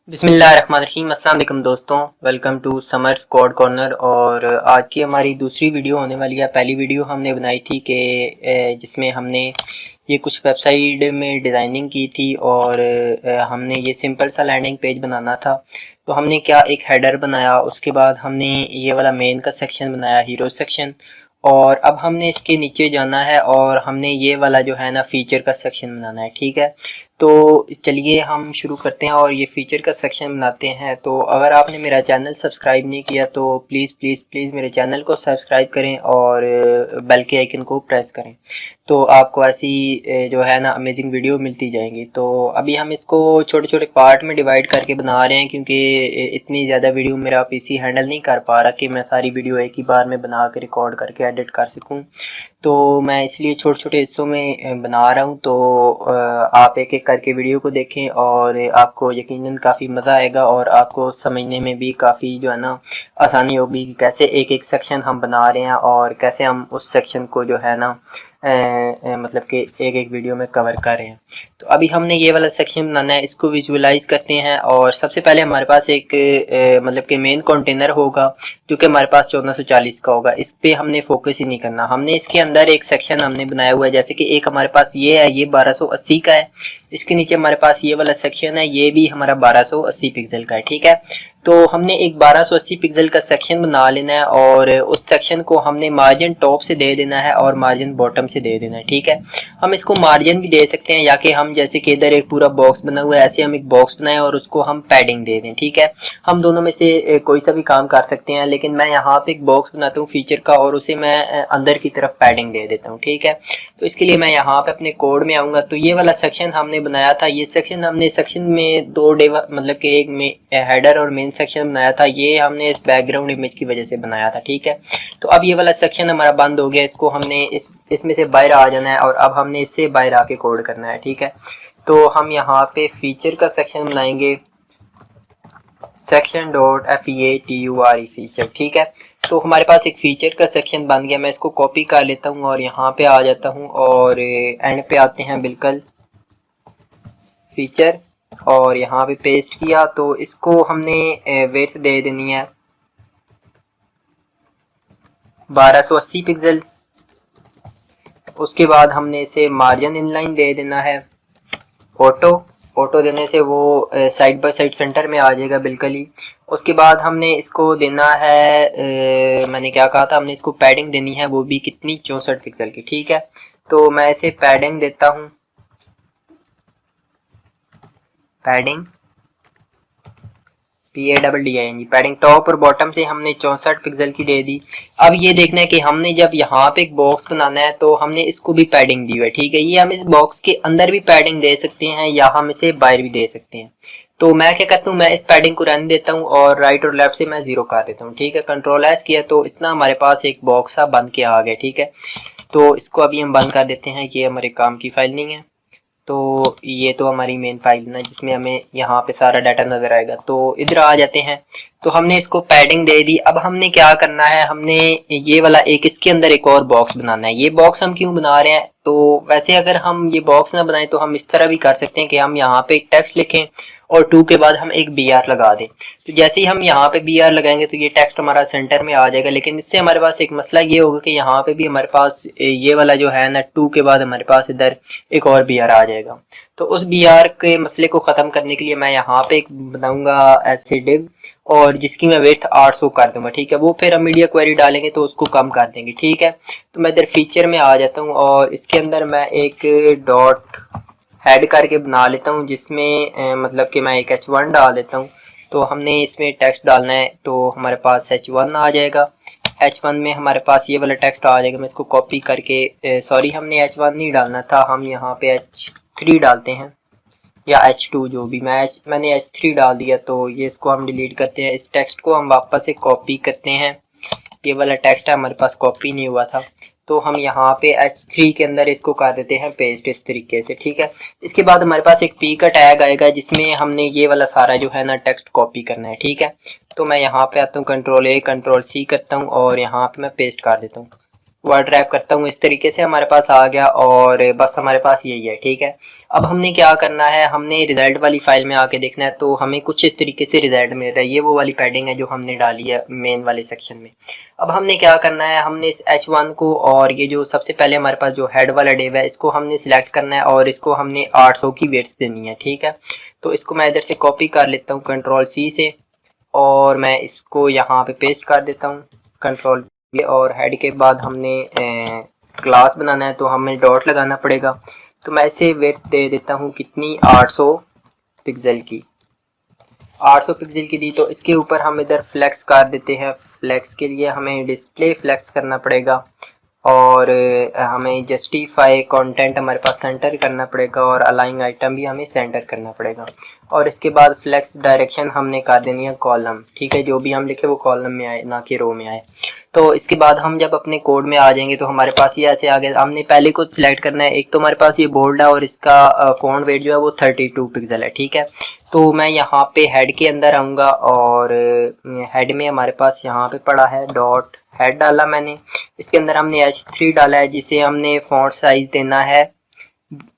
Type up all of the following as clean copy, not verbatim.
बिस्मिल्लाहिर्रहमानिर्रहीम। अस्सलाम वालेकुम दोस्तों, welcome to Summers code corner. और आज की हमारी दूसरी वीडियो होने वाली है। पहली वीडियो हमने बनाई थी कि जिसमें हमने ये कुछ वेबसाइट में डिज़ाइनिंग की थी और हमने ये सिंपल सा लैंडिंग पेज बनाना था। तो हमने क्या एक हेडर बनाया, उसके बाद हमने ये वाला मेन का सेक्शन बनाया, हीरो सेक्शन। और अब हमने इसके नीचे जाना है और हमने ये वाला जो है ना फीचर का सेक्शन बनाना है। ठीक है, तो चलिए हम शुरू करते हैं और ये फ़ीचर का सेक्शन बनाते हैं। तो अगर आपने मेरा चैनल सब्सक्राइब नहीं किया तो प्लीज़ प्लीज़ प्लीज़ मेरे चैनल को सब्सक्राइब करें और बेल के आइकन को प्रेस करें, तो आपको ऐसी जो है ना अमेजिंग वीडियो मिलती जाएंगी। तो अभी हम इसको छोटे छोटे पार्ट में डिवाइड करके बना रहे हैं, क्योंकि इतनी ज़्यादा वीडियो मेरा पीसी हैंडल नहीं कर पा रहा कि मैं सारी वीडियो एक ही बार में बना के रिकॉर्ड करके एडिट कर सकूँ। तो मैं इसलिए छोटे छोटे हिस्सों में बना रहा हूँ। तो आप एक एक करके वीडियो को देखें और आपको यकीनन काफ़ी मज़ा आएगा और आपको समझने में भी काफ़ी जो है ना आसानी होगी कि कैसे एक एक सेक्शन हम बना रहे हैं और कैसे हम उस सेक्शन को जो है ना मतलब कि एक एक वीडियो में कवर कर रहे हैं। तो अभी हमने ये वाला सेक्शन बनाना है, इसको विजुअलाइज करते हैं। और सबसे पहले हमारे पास एक मतलब कि मेन कंटेनर होगा जो कि हमारे पास 1440 का होगा। इस पे हमने फोकस ही नहीं करना। हमने इसके अंदर एक सेक्शन हमने बनाया हुआ है, जैसे कि एक हमारे पास ये है, ये 1280 का है। इसके नीचे हमारे पास ये वाला सेक्शन है, ये भी हमारा 1280 पिक्सल का है। ठीक है, तो हमने एक 1280 पिक्सल का सेक्शन बना लेना है और उस सेक्शन को हमने मार्जिन टॉप से दे देना है और मार्जिन बॉटम से दे देना है। ठीक है, हम इसको मार्जिन भी दे सकते हैं, या कि हम जैसे कि इधर एक पूरा बॉक्स बना हुआ है, ऐसे हम एक बॉक्स बनाएं और उसको हम पैडिंग दे दें। ठीक है, हम दोनों में से कोई सा भी काम कर सकते हैं, लेकिन मैं यहाँ पे एक बॉक्स बनाता हूँ फीचर का और उसे मैं अंदर की तरफ पैडिंग दे देता हूँ। ठीक है, तो इसके लिए मैं यहाँ पे अपने कोड में आऊँगा। तो ये वाला सेक्शन हमने बनाया था, ये सेक्शन हमने सेक्शन में दो मतलब कि एक में हेडर और मेन सेक्शन बनाया था। ये हमने इस बैकग्राउंड इमेज की वजह से बनाया था। ठीक है, तो अब ये वाला सेक्शन हमारा बंद हो गया, इसको हमने इसमें से बाहर आ जाना है और अब हमने इससे बाहर आके कोड करना है। ठीक है, तो हम यहाँ पे फीचर का सेक्शन बनाएंगे, सेक्शन डॉट FEATURE फीचर। ठीक है, तो हमारे पास एक फीचर का सेक्शन बन गया। मैं इसको कॉपी कर लेता हूँ और यहाँ पे आ जाता हूँ और एंड पे आते हैं बिल्कुल फीचर, और यहाँ पे पेस्ट किया। तो इसको हमने विड्थ दे देनी है 1280 पिक्सल। उसके बाद हमने इसे मार्जिन इनलाइन दे देना है ऑटो। ऑटो देने से वो साइड बाय साइड सेंटर में आ जाएगा बिल्कुल ही। उसके बाद हमने इसको देना है मैंने क्या कहा था, हमने इसको पैडिंग देनी है, वो भी कितनी, 64 पिक्सल की। ठीक है, तो मैं इसे पैडिंग देता हूँ, पैडिंग PADDING पैडिंग टॉप और बॉटम से हमने 64 पिक्सल की दे दी। अब ये देखना है कि हमने जब यहाँ पे एक बॉक्स बनाना है तो हमने इसको भी पैडिंग दी हुई है। ठीक है, ये हम इस बॉक्स के अंदर भी पैडिंग दे सकते हैं या हम इसे बाहर भी दे सकते हैं। तो मैं क्या करता हूँ, मैं इस पैडिंग को रहने देता हूँ और राइट और लेफ्ट से मैं 0 कर देता हूँ। ठीक है, कंट्रोल एस किया तो इतना हमारे पास एक बॉक्स सा बन के आ गया। ठीक है, तो इसको अभी हम बंद कर देते हैं, ये हमारे काम की फाइल नहीं है। तो ये तो हमारी मेन फाइल ना, जिसमें हमें यहाँ पे सारा डाटा नजर आएगा। तो इधर आ जाते हैं, तो हमने इसको पैडिंग दे दी। अब हमने क्या करना है, हमने ये वाला एक इसके अंदर एक और बॉक्स बनाना है। ये बॉक्स हम क्यों बना रहे हैं, तो वैसे अगर हम ये बॉक्स ना बनाए तो हम इस तरह भी कर सकते हैं कि हम यहाँ पे एक टेक्स्ट लिखें और 2 के बाद हम एक BR लगा दें। तो जैसे ही हम यहाँ पे BR लगाएंगे तो ये टेक्स्ट हमारा सेंटर में आ जाएगा। लेकिन इससे हमारे पास एक मसला ये होगा कि यहाँ पे भी हमारे पास ये वाला जो है ना 2 के बाद हमारे पास इधर एक और BR आ जाएगा। तो उस BR के मसले को ख़त्म करने के लिए मैं यहाँ पे एक बनाऊंगा ऐसे डिव, और जिसकी मैं विड्थ 800 कर दूंगा। ठीक है, वो फिर हम मीडिया क्वेरी डालेंगे तो उसको कम कर देंगे। ठीक है, तो मैं इधर फीचर में आ जाता हूँ और इसके अंदर मैं एक डॉट हेड करके बना लेता हूँ, जिसमें मतलब कि मैं एक H1 डाल देता हूँ। तो हमने इसमें टेक्स्ट डालना है तो हमारे पास H1 आ जाएगा। H1 में हमारे पास ये वाला टेक्स्ट आ जाएगा। मैं इसको कॉपी करके सॉरी हमने H1 नहीं डालना था, हम यहाँ पे H3 डालते हैं या H2 जो भी। मैंने H3 डाल दिया, तो ये इसको हम डिलीट करते हैं। इस टेक्स्ट को हम वापस से कॉपी करते हैं, ये वाला टेक्स्ट है हमारे पास कॉपी नहीं हुआ था, तो हम यहाँ पे H3 के अंदर इसको कर देते हैं पेस्ट इस तरीके से। ठीक है, इसके बाद हमारे पास एक P का टैग आएगा जिसमें हमने ये वाला सारा जो है ना टेक्स्ट कॉपी करना है। ठीक है, तो मैं यहाँ पे आता हूँ, कंट्रोल A कंट्रोल C करता हूँ और यहाँ पे मैं पेस्ट कर देता हूँ। वर्ड रैप करता हूँ, इस तरीके से हमारे पास आ गया और बस हमारे पास यही है। ठीक है, अब हमने क्या करना है, हमने रिजल्ट वाली फाइल में आके देखना है, तो हमें कुछ इस तरीके से रिजल्ट मिल रहा है। ये वो वाली पैडिंग है जो हमने डाली है मेन वाले सेक्शन में। अब हमने क्या करना है, हमने इस H1 को और ये जो सबसे पहले हमारे पास जो हेड वाला डिव है इसको हमने सिलेक्ट करना है और इसको हमने 800 की वेट्स देनी है। ठीक है, तो इसको मैं इधर से कॉपी कर लेता हूँ Ctrl+C से और मैं इसको यहाँ पे पेस्ट कर देता हूँ Ctrl+V। और हेड के बाद हमने क्लास बनाना है तो हमें डॉट लगाना पड़ेगा। तो मैं इसे वेट दे देता हूँ कितनी, 800 पिक्सल की। 800 पिक्सल की दी तो इसके ऊपर हम इधर फ्लेक्स कर देते हैं। फ्लेक्स के लिए हमें डिस्प्ले फ्लेक्स करना पड़ेगा और हमें जस्टिफाई कंटेंट हमारे पास सेंटर करना पड़ेगा और अलाइन आइटम भी हमें सेंटर करना पड़ेगा। और इसके बाद फ्लेक्स डायरेक्शन हमने कर देनी है कॉलम। ठीक है, जो भी हम लिखे वो कॉलम में आए ना कि रो में आए। तो इसके बाद हम जब अपने कोड में आ जाएंगे तो हमारे पास ये ऐसे आ गया। हमने पहले को सिलेक्ट करना है, एक तो हमारे पास ये बोल्ड है और इसका फॉन्ट वेट जो है वो 32 पिक्सल है। ठीक है, तो मैं यहाँ पे हेड के अंदर आऊँगा और हेड में हमारे पास यहाँ पे पड़ा है डॉट हेड डाला मैंने। इसके अंदर हमने H3 डाला है जिसे हमने फॉन्ट साइज देना है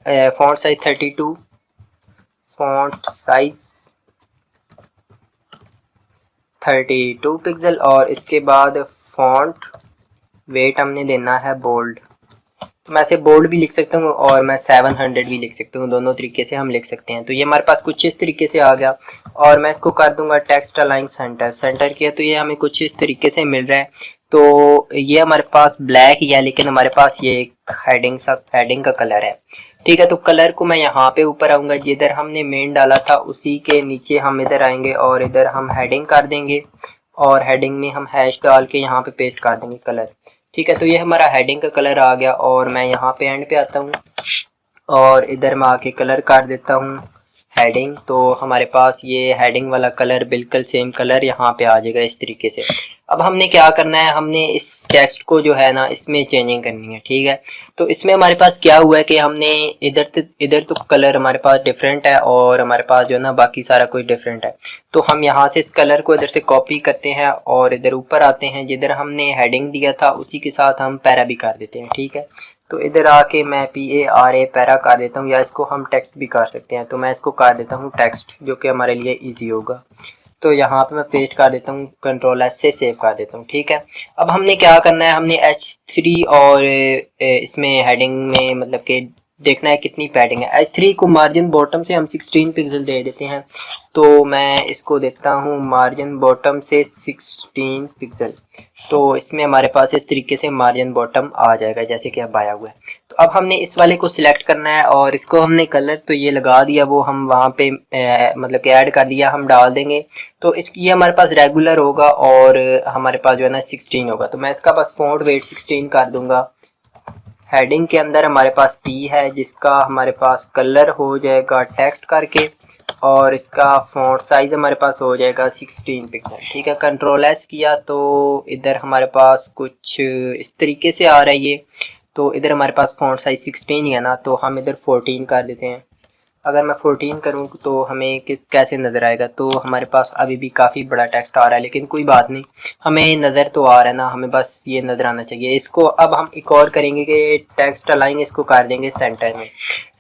font size 32, font size 32 pixel और इसके बाद फॉन्ट वेट हमने देना है बोल्ड। तो मैं इसे बोल्ड भी लिख सकता हूँ और मैं 700 भी लिख सकता हूँ, दोनों तरीके से हम लिख सकते हैं। तो ये हमारे पास कुछ इस तरीके से आ गया और मैं इसको कर दूंगा टेक्स्ट अलाइन सेंटर। सेंटर किया तो ये हमें कुछ इस तरीके से मिल रहा है। तो ये हमारे पास ब्लैक ही है लेकिन हमारे पास ये एक हेडिंग का कलर है। ठीक है, तो कलर को मैं यहाँ पे ऊपर आऊँगा, जिधर हमने मेन डाला था उसी के नीचे हम इधर आएंगे और इधर हम हेडिंग कर देंगे और हेडिंग में हम हैश डाल के यहाँ पे पेस्ट कर देंगे कलर। ठीक है, तो ये हमारा हेडिंग का कलर आ गया और मैं यहाँ पे एंड पे आता हूँ और इधर मैं आके कलर कर देता हूँ हेडिंग। तो हमारे पास ये हेडिंग वाला कलर बिल्कुल सेम कलर यहाँ पे आ जाएगा इस तरीके से। अब हमने क्या करना है, हमने इस टेक्स्ट को जो है ना इसमें चेंजिंग करनी है। ठीक है, तो इसमें हमारे पास क्या हुआ है कि हमने इधर तो कलर हमारे पास डिफरेंट है और हमारे पास जो है ना बाकी सारा कुछ डिफरेंट है। तो हम यहाँ से इस कलर को इधर से कॉपी करते हैं और इधर ऊपर आते हैं, जिधर हमने हेडिंग दिया था उसी के साथ हम पैरा भी कर देते हैं। ठीक है, तो इधर आके मैं PARA पैरा कर देता हूँ या इसको हम टेक्स्ट भी कर सकते हैं। तो मैं इसको कर देता हूँ टेक्स्ट, जो कि हमारे लिए इजी होगा। तो यहाँ पे मैं पेस्ट कर देता हूँ, Ctrl+S से सेव कर देता हूँ। ठीक है, अब हमने क्या करना है, हमने H3 और इसमें हेडिंग में मतलब कि देखना है कितनी पैडिंग है। H3 को मार्जिन बॉटम से हम 16 पिक्सल दे देते हैं। तो मैं इसको देता हूँ मार्जिन बॉटम से 16 पिक्सल। तो इसमें हमारे पास इस तरीके से मार्जिन बॉटम आ जाएगा जैसे कि अब आया हुआ है। तो अब हमने इस वाले को सिलेक्ट करना है और इसको हमने कलर तो ये लगा दिया, वो हम वहाँ पे मतलब कि ऐड कर दिया, हम डाल देंगे। तो ये हमारे पास रेगुलर होगा और हमारे पास जो है ना 16 होगा। तो मैं इसका बस फॉन्ट वेट 16 कर दूंगा। हेडिंग के अंदर हमारे पास P है जिसका हमारे पास कलर हो जाएगा टेक्स्ट करके और इसका फॉन्ट साइज हमारे पास हो जाएगा 16 पिक्सल। ठीक है, Ctrl+S किया तो इधर हमारे पास कुछ इस तरीके से आ रहा है ये। तो इधर हमारे पास फॉन्ट साइज 16 ही है ना, तो हम इधर 14 कर देते हैं। अगर मैं 14 करूँ तो हमें कैसे नज़र आएगा, तो हमारे पास अभी भी काफ़ी बड़ा टेक्स्ट आ रहा है, लेकिन कोई बात नहीं, हमें नज़र तो आ रहा है ना, हमें बस ये नज़र आना चाहिए। इसको अब हम एक और करेंगे कि टेक्स्ट अलाइन इसको कर देंगे सेंटर में।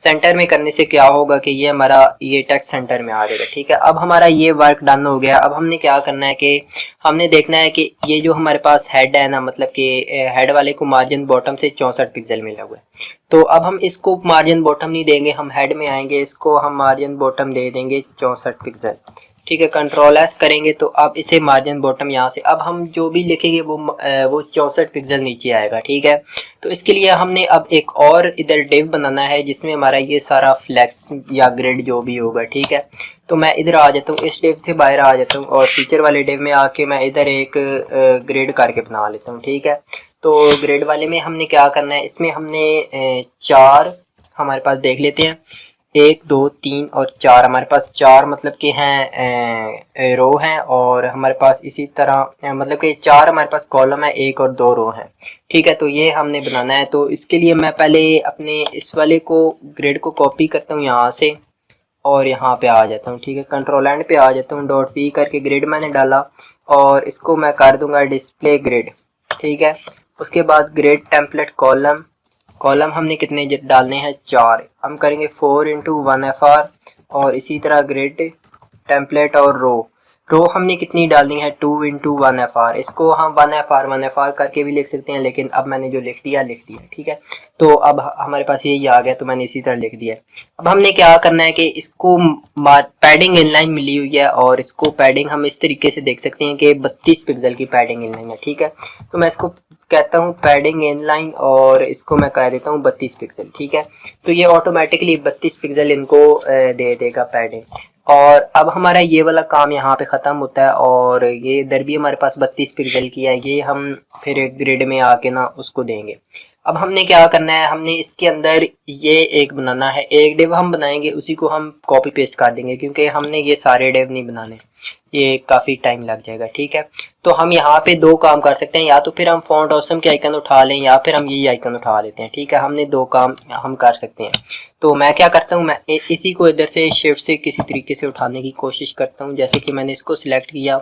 सेंटर में करने से क्या होगा कि ये हमारा ये टेक्स्ट सेंटर में आ जाएगा। ठीक है, अब हमारा ये वर्क डन हो गया। अब हमने क्या करना है कि हमने देखना है कि ये जो हमारे पास हेड है ना, मतलब कि हेड वाले को मार्जिन बॉटम से 64 पिक्सल मिला हुआ है। तो अब हम इसको मार्जिन बॉटम नहीं देंगे, हम हेड में आएंगे, इसको हम मार्जिन बॉटम दे देंगे 64 पिक्सल। ठीक है, Ctrl+S करेंगे तो अब इसे मार्जिन बॉटम यहाँ से अब हम जो भी लिखेंगे वो 64 पिक्सल नीचे आएगा। ठीक है, तो इसके लिए हमने अब एक और इधर डिव बनाना है जिसमें हमारा ये सारा फ्लेक्स या ग्रिड जो भी होगा। ठीक है, तो मैं इधर आ जाता हूँ, इस डिव से बाहर आ जाता हूँ और फीचर वाले डिव में आके मैं इधर एक ग्रिड करके बना लेता हूँ। ठीक है, तो ग्रिड वाले में हमने क्या करना है, इसमें हमने 4 हमारे पास देख लेते हैं, 1 2 3 और 4 हमारे पास 4 मतलब कि हैं रो हैं और हमारे पास इसी तरह मतलब कि 4 हमारे पास कॉलम है, 1 और 2 रो हैं। ठीक है, तो ये हमने बनाना है। तो इसके लिए मैं पहले अपने इस वाले को ग्रिड को कॉपी करता हूँ यहाँ से और यहाँ पे आ जाता हूँ। ठीक है, Ctrl+N पे आ जाता हूँ, .p करके ग्रिड मैंने डाला और इसको मैं कर दूंगा डिस्प्ले ग्रिड। ठीक है, उसके बाद ग्रेड टेम्पलेट कॉलम, कॉलम हमने कितने डालने हैं 4, हम करेंगे 4 इंटू 1FR। और इसी तरह ग्रेड टेम्पलेट और रो हमने कितनी डालनी है 2 इंटू 1FR। इसको हम 1FR करके भी लिख सकते हैं, लेकिन अब मैंने जो लिख दिया ठीक है। तो अब हमारे पास यही आ गया, तो मैंने इसी तरह लिख दिया। अब हमने क्या करना है कि इसको पैडिंग इनलाइन मिली हुई है, और इसको पैडिंग हम इस तरीके से देख सकते हैं कि 32 पिक्सल की पैडिंग इनलाइन है, ठीक है। तो मैं इसको कहता हूँ पैडिंग इनलाइन, और इसको मैं कह देता हूँ 32 पिक्सल, ठीक है। तो ये ऑटोमेटिकली 32 पिक्सल इनको दे देगा पैडिंग। और अब हमारा ये वाला काम यहाँ पे ख़त्म होता है, और ये इधर भी हमारे पास 32 पिक्सल की है, ये हम फिर ग्रिड में आके ना उसको देंगे। अब हमने क्या करना है, हमने इसके अंदर ये एक बनाना है, एक डिव हम बनाएंगे, उसी को हम कॉपी पेस्ट कर देंगे, क्योंकि हमने ये सारे डिव नहीं बनाने, ये काफ़ी टाइम लग जाएगा, ठीक है। तो हम यहाँ पे दो काम कर सकते हैं, या तो फिर हम फॉन्ट ऑसम के आइकन उठा लें, या फिर हम यही आइकन उठा लेते हैं, ठीक है। हमने दो काम हम कर सकते हैं। तो मैं क्या करता हूँ, मैं इसी को इधर से शिफ्ट से किसी तरीके से उठाने की कोशिश करता हूँ। जैसे कि मैंने इसको सिलेक्ट किया,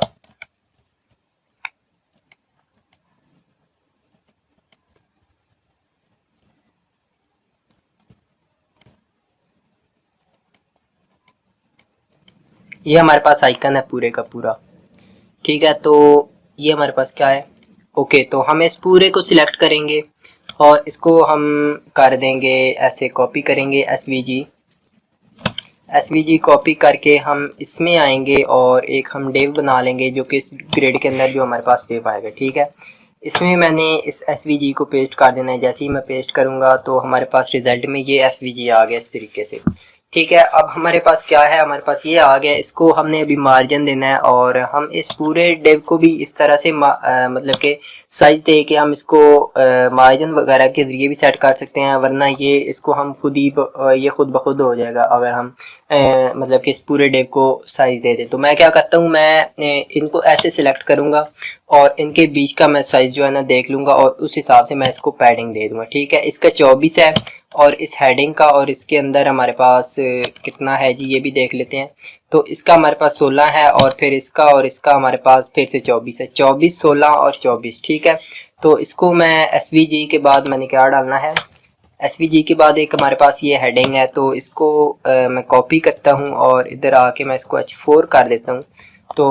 ये हमारे पास आइकन है पूरे का पूरा, ठीक है। तो ये हमारे पास क्या है, ओके। तो हम इस पूरे को सिलेक्ट करेंगे और इसको हम कर देंगे ऐसे, कॉपी करेंगे एसवीजी कॉपी करके हम इसमें आएंगे, और एक हम डिव बना लेंगे जो कि इस ग्रिड के अंदर जो हमारे पास डिव आएगा, ठीक है। इसमें मैंने इस एसवीजी को पेस्ट कर देना है। जैसे ही मैं पेस्ट करूँगा तो हमारे पास रिजल्ट में ये एसवीजी आ गया इस तरीके से, ठीक है। अब हमारे पास क्या है, हमारे पास ये आ गया, इसको हमने अभी मार्जिन देना है, और हम इस पूरे डिव को भी इस तरह से मतलब कि साइज दे के हम इसको मार्जिन वगैरह के जरिए भी सेट कर सकते हैं, वरना ये इसको हम खुद ही ये खुद ब खुद हो जाएगा अगर हम मतलब कि इस पूरे डिव को साइज दे दें। तो मैं क्या करता हूँ, मैं इनको ऐसे सिलेक्ट करूँगा और इनके बीच का मैं साइज जो है ना देख लूँगा, और उस हिसाब से मैं इसको पैडिंग दे दूँगा, ठीक है। इसका 24 है, और इस हेडिंग का और इसके अंदर हमारे पास कितना है जी, ये भी देख लेते हैं। तो इसका हमारे पास 16 है, और फिर इसका और इसका हमारे पास फिर से 24 है, 24, 16 और 24, ठीक है। तो इसको मैं एसवीजी के बाद मैंने क्या डालना है, एसवीजी के बाद एक हमारे पास ये हेडिंग है, तो इसको मैं कॉपी करता हूँ और इधर आके मैं इसको H4 कर देता हूँ। तो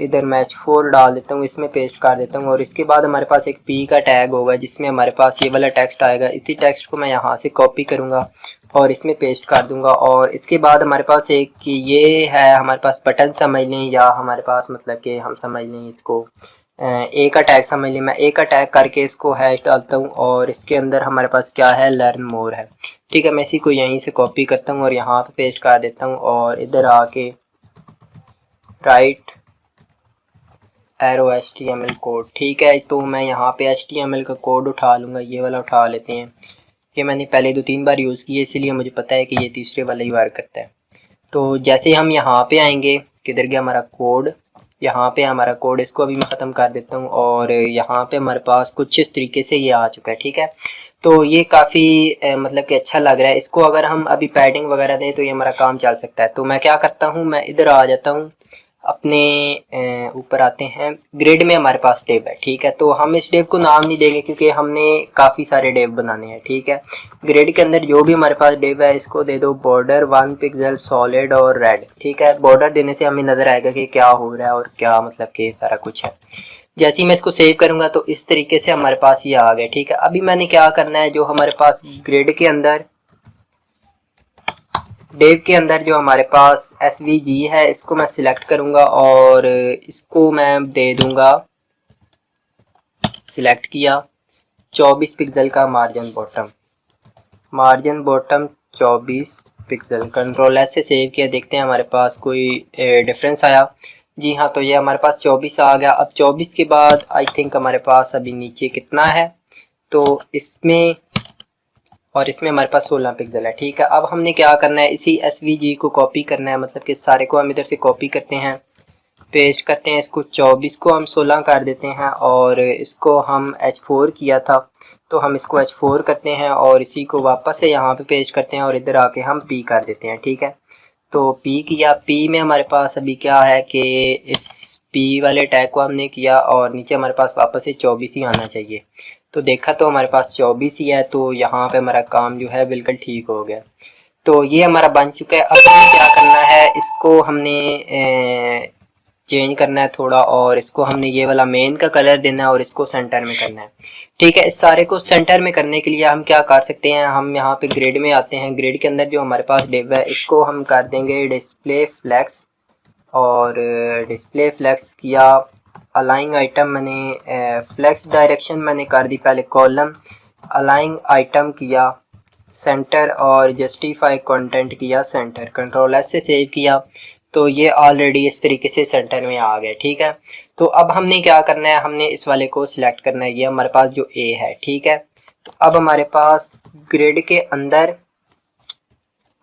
इधर मैं H4 डाल देता हूँ, इसमें पेस्ट कर देता हूँ, और इसके बाद हमारे पास एक P का टैग होगा जिसमें हमारे पास ये वाला टेक्स्ट आएगा। इसी टेक्स्ट को मैं यहाँ से कॉपी करूँगा और इसमें पेस्ट कर दूँगा। और इसके बाद हमारे पास एक ये है, हमारे पास बटन समझ लें, या हमारे पास मतलब कि हम समझ लें इसको ए का टैग समझ लें। मैं ए का टैग करके इसको हैश डालता हूँ, और इसके अंदर हमारे पास क्या है, लर्न मोर है, ठीक है। मैं इसी को यहीं से कॉपी करता हूँ और यहाँ पे पेस्ट कर देता हूँ, और इधर आके राइट एरो HTML कोड, ठीक है। तो मैं यहाँ पे HTML का कोड उठा लूँगा, ये वाला उठा लेते हैं। ये मैंने पहले 2-3 बार यूज़ किया, इसीलिए मुझे पता है कि ये तीसरे वाला ही वर्क करता है। तो जैसे हम यहाँ पे आएंगे, किधर गया हमारा कोड, यहाँ पे हमारा कोड, इसको अभी मैं ख़त्म कर देता हूँ, और यहाँ पे हमारे पास कुछ इस तरीके से ये आ चुका है, ठीक है। तो ये काफ़ी मतलब कि अच्छा लग रहा है। इसको अगर हम अभी पैडिंग वगैरह दें तो ये हमारा काम चल सकता है। तो मैं क्या करता हूँ, मैं इधर आ जाता हूँ, अपने ऊपर आते हैं, ग्रिड में हमारे पास डिव है, ठीक है। तो हम इस डिव को नाम नहीं देंगे क्योंकि हमने काफ़ी सारे डिव बनाने हैं, ठीक है। ग्रिड के अंदर जो भी हमारे पास डिव है इसको दे दो बॉर्डर 1 पिक्सल सॉलिड और रेड, ठीक है। बॉर्डर देने से हमें नज़र आएगा कि क्या हो रहा है और क्या मतलब कि सारा कुछ है। जैसे ही मैं इसको सेव करूँगा तो इस तरीके से हमारे पास ये आ गया, ठीक है। अभी मैंने क्या करना है, जो हमारे पास ग्रिड के अंदर डिव के अंदर जो हमारे पास एसवीजी है, इसको मैं सिलेक्ट करूंगा और इसको मैं दे दूंगा, सिलेक्ट किया, 24 पिक्सल का margin bottom 24 pixel. Control S से सेव किया, देखते हैं हमारे पास कोई डिफरेंस आया। जी हाँ, तो ये हमारे पास 24 आ गया। अब 24 के बाद आई थिंक हमारे पास अभी नीचे कितना है, तो इसमें और इसमें हमारे पास 16 पिक्सल है, ठीक है। अब हमने क्या करना है, इसी एसवीजी को कॉपी करना है, मतलब कि सारे को हम इधर से कॉपी करते हैं, पेस्ट करते हैं। इसको 24 को हम 16 कर देते हैं, और इसको हम H4 किया था तो हम इसको H4 करते हैं, और इसी को वापस से यहाँ पे पेस्ट करते हैं और इधर आके हम P कर देते हैं, ठीक है। तो P किया, P में हमारे पास अभी क्या है कि इस P वाले टैग को हमने किया, और नीचे हमारे पास वापस से 24 ही आना चाहिए। तो देखा तो हमारे पास 24 ही है, तो यहाँ पे हमारा काम जो है बिल्कुल ठीक हो गया। तो ये हमारा बन चुका है। अब हमें क्या करना है, इसको हमने चेंज करना है थोड़ा, और इसको हमने ये वाला मेन का कलर देना है और इसको सेंटर में करना है। ठीक है, इस सारे को सेंटर में करने के लिए हम क्या कर सकते हैं, हम यहाँ पे ग्रिड में आते हैं। ग्रिड के अंदर जो हमारे पास डिव है इसको हम कर देंगे डिस्प्ले फ्लेक्स, और डिस्प्ले फ्लेक्स किया। अलाइंग आइटम मैंने फ्लेक्स डायरेक्शन मैंने कर दी पहले कॉलम, अलाइंग आइटम किया सेंटर, और जस्टिफाई कंटेंट किया सेंटर। कंट्रोल एस से सेव किया, तो ये ऑलरेडी इस तरीके से सेंटर में आ गया। ठीक है, तो अब हमने क्या करना है, हमने इस वाले को सिलेक्ट करना है। ये हमारे पास जो ए है, ठीक है। तो अब हमारे पास ग्रिड के अंदर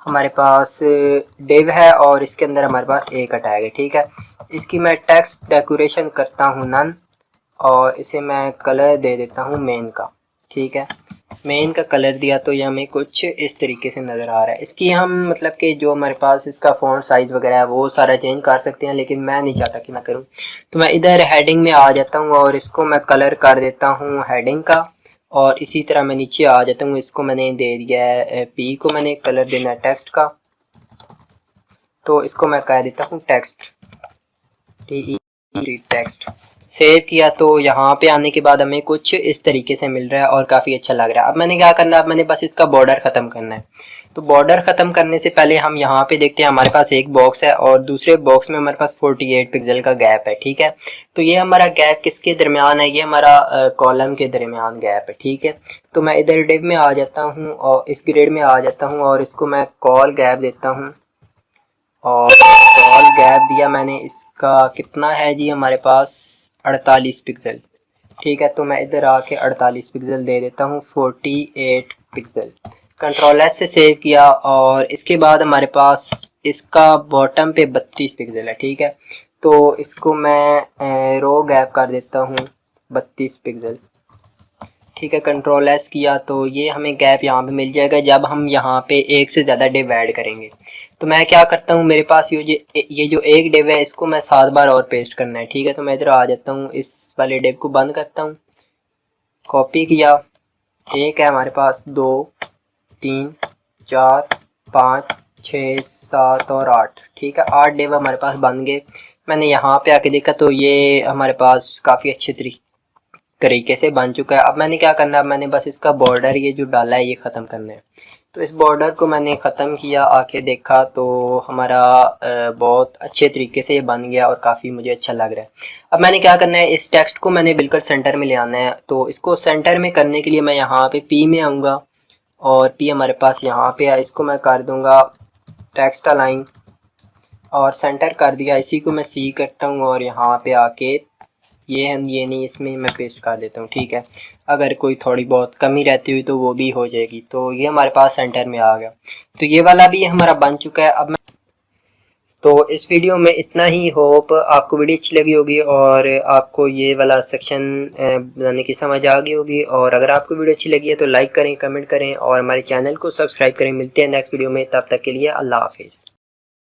हमारे पास डिव है और इसके अंदर हमारे पास ए का टैग है। ठीक है, इसकी मैं टेक्स्ट डेकोरेशन करता हूँ नन, और इसे मैं कलर दे देता हूँ मेन का। ठीक है, मेन का कलर दिया तो ये हमें कुछ इस तरीके से नज़र आ रहा है। इसकी हम मतलब कि जो हमारे पास इसका फ़ॉन्ट साइज़ वगैरह है वो सारा चेंज कर सकते हैं, लेकिन मैं नहीं चाहता कि मैं करूं। तो मैं इधर हेडिंग में आ जाता हूं और इसको मैं कलर कर देता हूं हेडिंग का, और इसी तरह मैं नीचे आ जाता हूं। इसको मैंने दे दिया है पी को मैंने कलर देना है टेक्स्ट का, तो इसको मैं कह देता हूँ टेक्स्ट, टेक्स्ट। सेव किया, तो यहाँ पे आने के बाद हमें कुछ इस तरीके से मिल रहा है और काफ़ी अच्छा लग रहा है। अब मैंने क्या करना है, अब मैंने बस इसका बॉर्डर ख़त्म करना है। तो बॉर्डर ख़त्म करने से पहले हम यहाँ पे देखते हैं, हमारे पास एक बॉक्स है और दूसरे बॉक्स में हमारे पास 48 पिक्सल का गैप है। ठीक है, तो ये हमारा गैप किसके दरमियान है, ये हमारा कॉलम के दरमियान गैप है। ठीक है, तो मैं इधर डिव में आ जाता हूँ और इस ग्रिड में आ जाता हूँ और इसको मैं कॉल गैप देता हूँ, और कॉल गैप दिया मैंने। इसका कितना है जी, हमारे पास 48 पिक्सल। ठीक है, तो मैं इधर आके 48 पिक्सल दे देता हूँ, 48 पिक्सल। कंट्रोल एस से सेव किया, और इसके बाद हमारे पास इसका बॉटम पे 32 पिक्सल है। ठीक है, तो इसको मैं रो गैप कर देता हूँ 32 पिक्सल। ठीक है, कंट्रोल एस किया, तो ये हमें गैप यहाँ पे मिल जाएगा जब हम यहाँ पे एक से ज़्यादा डिव ऐड करेंगे। तो मैं क्या करता हूँ, मेरे पास ये जो एक डिव है इसको मैं 7 बार और पेस्ट करना है। ठीक है, तो मैं इधर आ जाता हूँ, इस वाले डिव को बंद करता हूँ, कॉपी किया, एक है हमारे पास, 2 3 4 5 6 7 और 8। ठीक है, 8 डिव हमारे पास बन गए। मैंने यहाँ पे आके देखा तो ये हमारे पास काफ़ी अच्छे तरीके से बन चुका है। अब मैंने क्या करना है, मैंने बस इसका बॉर्डर ये जो डाला है ये ख़त्म करना है। तो इस बॉर्डर को मैंने ख़त्म किया, आके देखा तो हमारा बहुत अच्छे तरीके से ये बन गया और काफ़ी मुझे अच्छा लग रहा है। अब मैंने क्या करना है, इस टेक्स्ट को मैंने बिल्कुल सेंटर में ले आना है। तो इसको सेंटर में करने के लिए मैं यहाँ पे पी में आऊँगा, और पी हमारे पास यहाँ पे है, इसको मैं कर दूँगा टेक्स्ट अलाइन, और सेंटर कर दिया। इसी को मैं सी करता हूँ और यहाँ पे आके ये नहीं, इसमें मैं पेस्ट कर देता हूँ। ठीक है, अगर कोई थोड़ी बहुत कमी रहती हुई तो वो भी हो जाएगी। तो ये हमारे पास सेंटर में आ गया, तो ये वाला भी हमारा बन चुका है। अब मैं तो इस वीडियो में इतना ही। होप आपको वीडियो अच्छी लगी होगी और आपको ये वाला सेक्शन बनाने की समझ आ गई होगी। और अगर आपको वीडियो अच्छी लगी है तो लाइक करें, कमेंट करें और हमारे चैनल को सब्सक्राइब करें। मिलते हैं नेक्स्ट वीडियो में, तब तक के लिए अल्लाह हाफिज़।